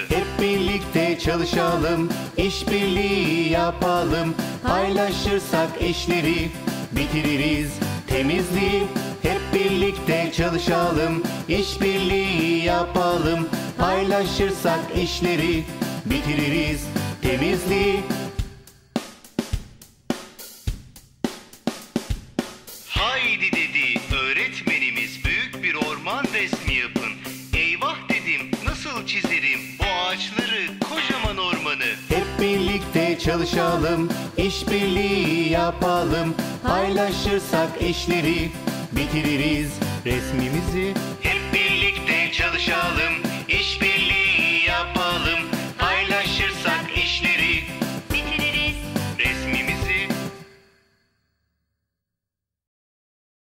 Hep birlikte çalışalım, işbirliği yapalım. Paylaşırsak işleri bitiririz temizliği. Hep birlikte çalışalım, işbirliği yapalım. Paylaşırsak işleri bitiririz temizliği. Haydi dedi öğretmenimiz, büyük bir orman resmi yapın. Eyvah dedim, nasıl çizerim bu ağaçları, kocaman ormanı. Hep birlikte çalışalım, işbirliği yapalım. Paylaşırsak işleri bitiririz resmimizi. Hep birlikte çalışalım,